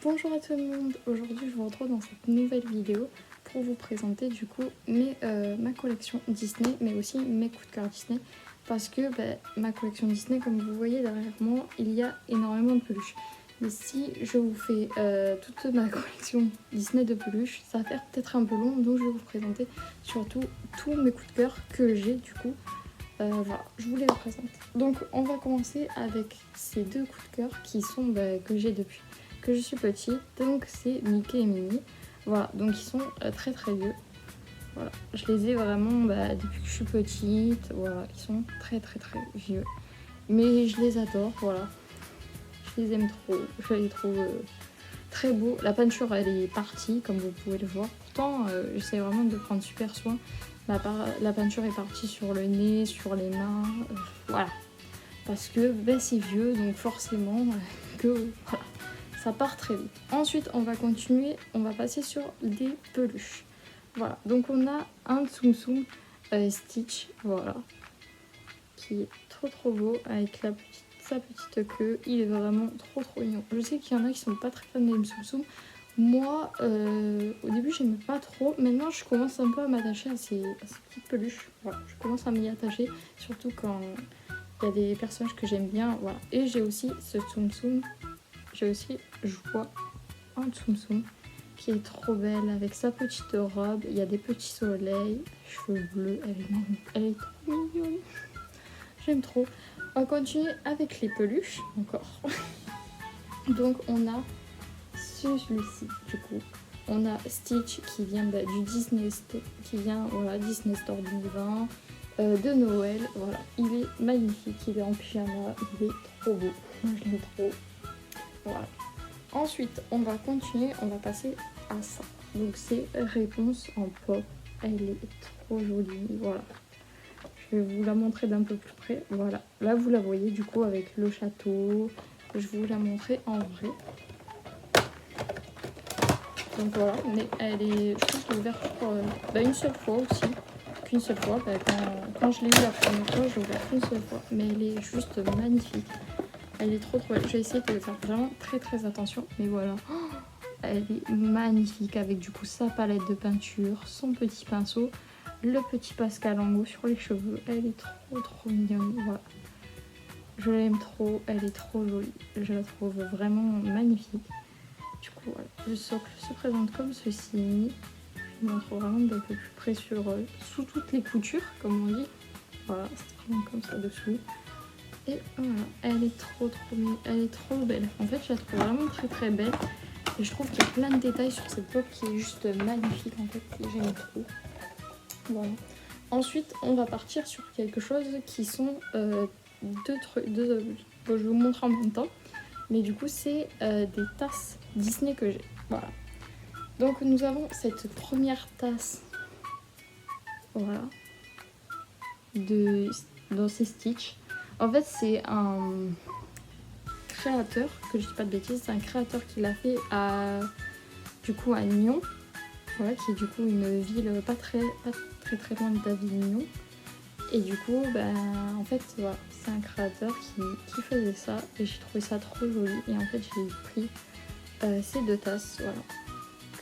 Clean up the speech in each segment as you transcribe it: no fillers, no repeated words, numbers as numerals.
Bonjour à tout le monde, aujourd'hui je vous retrouve dans cette nouvelle vidéo pour vous présenter du coup ma collection Disney mais aussi mes coups de cœur Disney parce que ma collection Disney, comme vous voyez derrière moi, il y a énormément de peluches. Mais si je vous fais toute ma collection Disney de peluches, ça va faire peut-être un peu long, donc je vais vous présenter surtout tous mes coups de cœur que j'ai du coup. Voilà, je vous les présente. Donc on va commencer avec ces deux coups de cœur qui sont que j'ai depuis que je suis petite. Donc c'est Mickey et Minnie. Voilà, donc ils sont très très vieux. Voilà, je les ai vraiment depuis que je suis petite. Voilà, ils sont très très très vieux. Mais je les adore, voilà. Je les aime trop. Je les trouve très beaux. La peinture elle est partie comme vous pouvez le voir. Pourtant j'essaie vraiment de prendre super soin. La peinture est partie sur le nez, sur les mains, voilà. Parce que c'est vieux, donc forcément que voilà, ça part très vite. Ensuite, on va continuer, on va passer sur des peluches. Voilà, donc on a un Tsum Tsum Stitch, voilà, qui est trop trop beau avec sa petite queue. Il est vraiment trop mignon. Je sais qu'il y en a qui sont pas très fans des Tsum Tsum. Moi, au début, j'aimais pas trop. Maintenant, je commence un peu à m'attacher à ces petites peluches. Voilà, je commence à m'y attacher, surtout quand il y a des personnages que j'aime bien. Voilà. Et j'ai aussi ce Tsum Tsum. J'ai aussi Joie, un Tsum Tsum qui est trop belle avec sa petite robe. Il y a des petits soleils, cheveux bleus. Elle est trop mignonne. J'aime trop. On va continuer avec les peluches encore. Donc, on a celui-ci du coup. On a Stitch qui vient du Disney Store, Disney Store 2020, de Noël. Voilà, il est magnifique, il est en pyjama, il est trop beau. Moi je l'aime trop. Voilà. Ensuite, on va continuer, on va passer à ça. Donc c'est Réponse en pop. Elle est trop jolie. Voilà. Je vais vous la montrer d'un peu plus près. Voilà. Là vous la voyez du coup avec le château. Je vais vous la montrer en vrai. Donc voilà, mais elle est, je pense, ouverte une seule fois aussi. Qu'une seule fois. Quand je l'ai eu la première fois, je l'ai ouverte qu'une seule fois. Mais elle est juste magnifique. Elle est trop belle. Je vais essayer de faire vraiment très attention. Mais voilà. Elle est magnifique avec du coup sa palette de peinture, son petit pinceau, le petit Pascalango sur les cheveux. Elle est trop mignonne. Voilà. Je l'aime trop. Elle est trop jolie. Je la trouve vraiment magnifique. Du coup, voilà, le socle se présente comme ceci. Je vous montre vraiment d'un peu plus près sous toutes les coutures, comme on dit. Voilà, c'est vraiment comme ça dessous. Et voilà, elle est trop elle est trop belle. En fait, je la trouve vraiment très belle. Et je trouve qu'il y a plein de détails sur cette pop qui est juste magnifique en fait. Et j'aime trop. Voilà. Ensuite, on va partir sur quelque chose qui sont deux trucs. Je vais vous montrer en même temps. Mais du coup, c'est des tasses Disney que j'ai. Voilà. Donc, nous avons cette première tasse. Voilà. Dans ces Stitch. En fait, c'est un créateur, que je dis pas de bêtises, c'est un créateur qui l'a fait à Nyon. Voilà, qui est du coup une ville pas très loin de Davignon. Et du coup, en fait, voilà, c'est un créateur qui faisait ça. Et j'ai trouvé ça trop joli. Et en fait, j'ai pris ces deux tasses, voilà,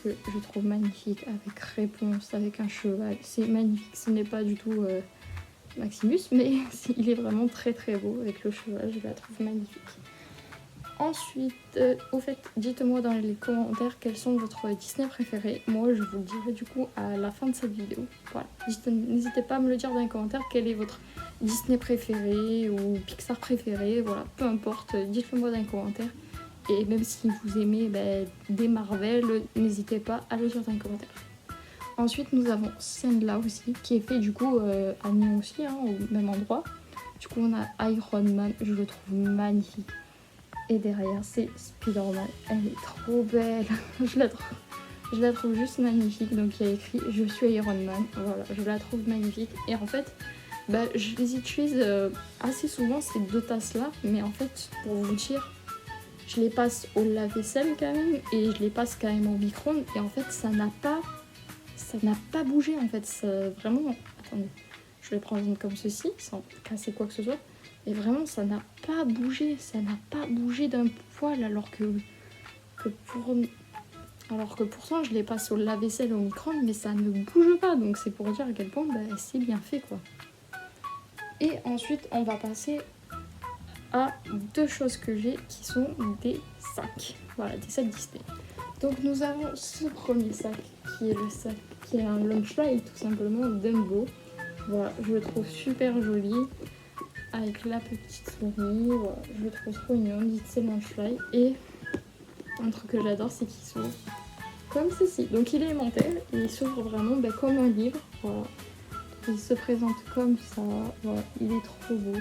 que je trouve magnifiques, avec Réponse, avec un cheval. C'est magnifique. Ce n'est pas du tout Maximus, mais il est vraiment très beau avec le cheval. Je la trouve magnifique. Ensuite, au fait, dites-moi dans les commentaires quels sont votre Disney préférés. Moi, je vous le dirai du coup à la fin de cette vidéo. Voilà. N'hésitez pas à me le dire dans les commentaires quel est votre Disney préféré ou Pixar préféré. Voilà, peu importe, dites-le moi dans les commentaires. Et même si vous aimez des Marvel, n'hésitez pas à le dire dans les commentaires. Ensuite, nous avons Sandla aussi, qui est fait du coup à Nyon aussi, au même endroit. Du coup, on a Iron Man, je le trouve magnifique. Et derrière, c'est Spider-Man. Elle est trop belle. je la trouve juste magnifique. Donc, il y a écrit « Je suis Iron Man ». Voilà, je la trouve magnifique. Et en fait, je les utilise assez souvent, ces deux tasses-là. Mais en fait, pour vous dire, je les passe au lave-vaisselle quand même. Et je les passe quand même au micro-ondes. Et en fait, ça n'a pas bougé en fait. Vraiment, attendez, je les prends comme ceci, sans casser quoi que ce soit. Et vraiment, ça n'a pas bougé d'un poil alors que pourtant je les passe au lave-vaisselle au micro-ondes, mais ça ne bouge pas, donc c'est pour dire à quel point c'est bien fait quoi. Et ensuite on va passer à deux choses que j'ai qui sont des sacs. Voilà, des sacs Disney. Donc nous avons ce premier sac qui est le sac qui est un Launchfly tout simplement Dumbo. Voilà, je le trouve super joli avec la petite souris. Voilà, je le trouve trop mignon. Dites c'est Launchfly. Et un truc que j'adore, c'est qu'il s'ouvre comme ceci. Donc il est aimanté, il s'ouvre vraiment comme un livre. Voilà. Il se présente comme ça. Voilà, il est trop beau.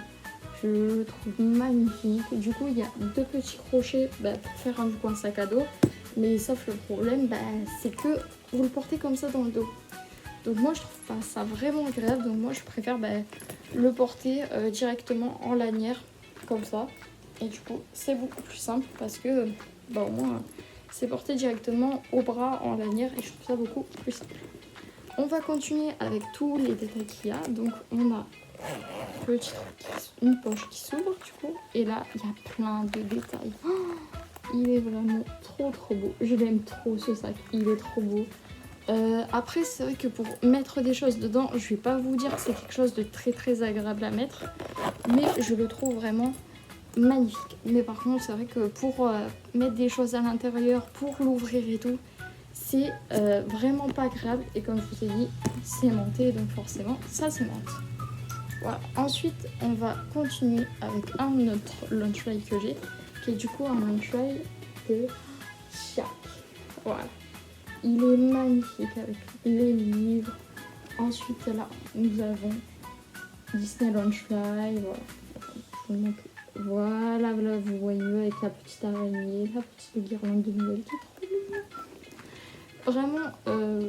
Je le trouve magnifique. Du coup, il y a deux petits crochets pour faire un sac à dos. Mais sauf le problème, c'est que vous le portez comme ça dans le dos. Donc moi, je trouve pas ça vraiment agréable. Donc moi, je préfère le porter directement en lanière, comme ça. Et du coup, c'est beaucoup plus simple parce que au moins, c'est porté directement au bras en lanière. Et je trouve ça beaucoup plus simple. On va continuer avec tous les détails qu'il y a. Donc on a une poche qui s'ouvre du coup, et là il y a plein de détails. Il est vraiment trop beau, je l'aime trop ce sac, il est trop beau. Après c'est vrai que pour mettre des choses dedans, je vais pas vous dire que c'est quelque chose de très agréable à mettre, mais je le trouve vraiment magnifique. Mais par contre c'est vrai que pour mettre des choses à l'intérieur, pour l'ouvrir et tout, c'est vraiment pas agréable. Et comme je vous ai dit, c'est aimanté, donc forcément ça s'aimante. Voilà. Ensuite, on va continuer avec un autre Launchfly que j'ai, qui est du coup un Launchfly de Shark. Voilà. Il est magnifique avec les livres. Ensuite, là, nous avons Disney Launchfly. Voilà. Voilà, vous voyez avec la petite araignée, la petite guirlande de Noël qui est trop mignonne. Vraiment,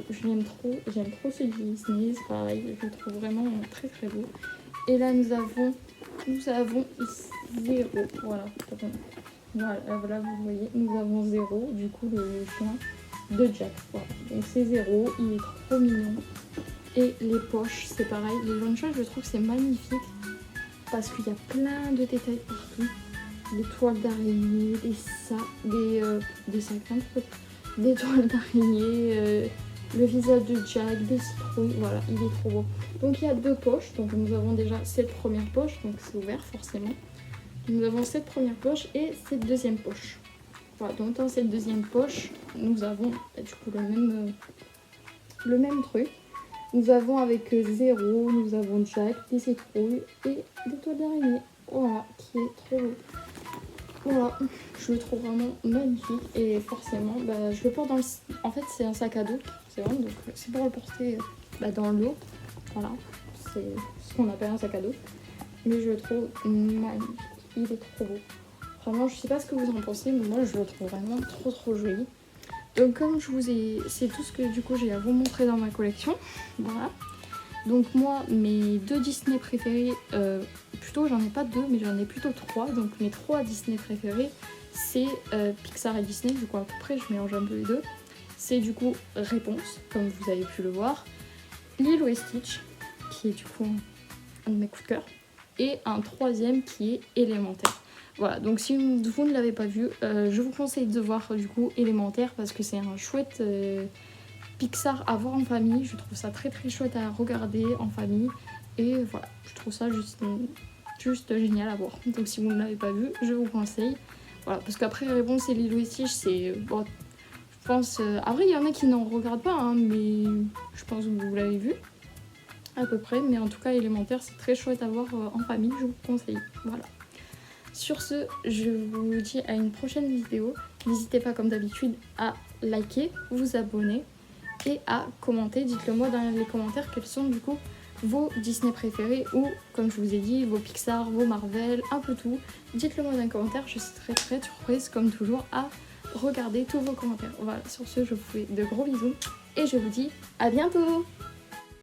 je l'aime trop. J'aime trop ce Disney. C'est pareil, je le trouve vraiment très beau. Et là nous avons Zéro. Voilà, vous voyez, nous avons Zéro, du coup le chien de Jack. Voilà. Donc c'est Zéro, il est trop mignon. Et les poches, c'est pareil. Les Launchfly, je trouve que c'est magnifique parce qu'il y a plein de détails partout. Des toiles d'araignée, des sacs, des toiles d'araignée, le visage de Jack, des citrouilles, voilà, il est trop beau. Donc il y a deux poches, donc nous avons déjà cette première poche, donc c'est ouvert forcément. Nous avons cette première poche et cette deuxième poche. Voilà, donc dans cette deuxième poche, nous avons du coup le même truc. Nous avons avec Zéro, nous avons Jack, des citrouilles et des toiles d'araignée. Voilà, qui est trop beau. Voilà, je le trouve vraiment magnifique et forcément, je le porte dans le... En fait, c'est un sac à dos, c'est vrai, donc c'est pour le porter dans l'eau. Voilà, c'est ce qu'on appelle un sac à dos. Mais je le trouve magnifique, il est trop beau. Vraiment, je sais pas ce que vous en pensez, mais moi je le trouve vraiment trop joli. Donc comme je vous ai... C'est tout ce que du coup j'ai à vous montrer dans ma collection. Voilà. Donc moi, mes deux Disney préférés, plutôt j'en ai pas deux, mais j'en ai plutôt trois. Donc mes trois Disney préférés, c'est Pixar et Disney, du coup à peu près, je mélange un peu les deux. C'est du coup Réponse, comme vous avez pu le voir, Lilo et Stitch, qui est du coup un de mes coups de cœur, et un troisième qui est Élémentaire. Voilà, donc si vous ne l'avez pas vu, je vous conseille de voir du coup Élémentaire parce que c'est un chouette... Pixar à voir en famille, je trouve ça très chouette à regarder en famille et voilà, je trouve ça juste génial à voir. Donc si vous ne l'avez pas vu, je vous conseille. Voilà, parce qu'après Réponse et Lilo et Stitch, c'est bon, je pense après il y en a qui n'en regardent pas hein, mais je pense que vous l'avez vu à peu près, mais en tout cas Élémentaire, c'est très chouette à voir en famille, je vous conseille. Voilà. Sur ce, je vous dis à une prochaine vidéo. N'hésitez pas comme d'habitude à liker, vous abonner et à commenter. Dites-le moi dans les commentaires quels sont du coup vos Disney préférés ou comme je vous ai dit vos Pixar, vos Marvel, un peu tout. Dites-le moi dans les commentaires, je serai très surprise comme toujours à regarder tous vos commentaires. Voilà, sur ce je vous fais de gros bisous et je vous dis à bientôt.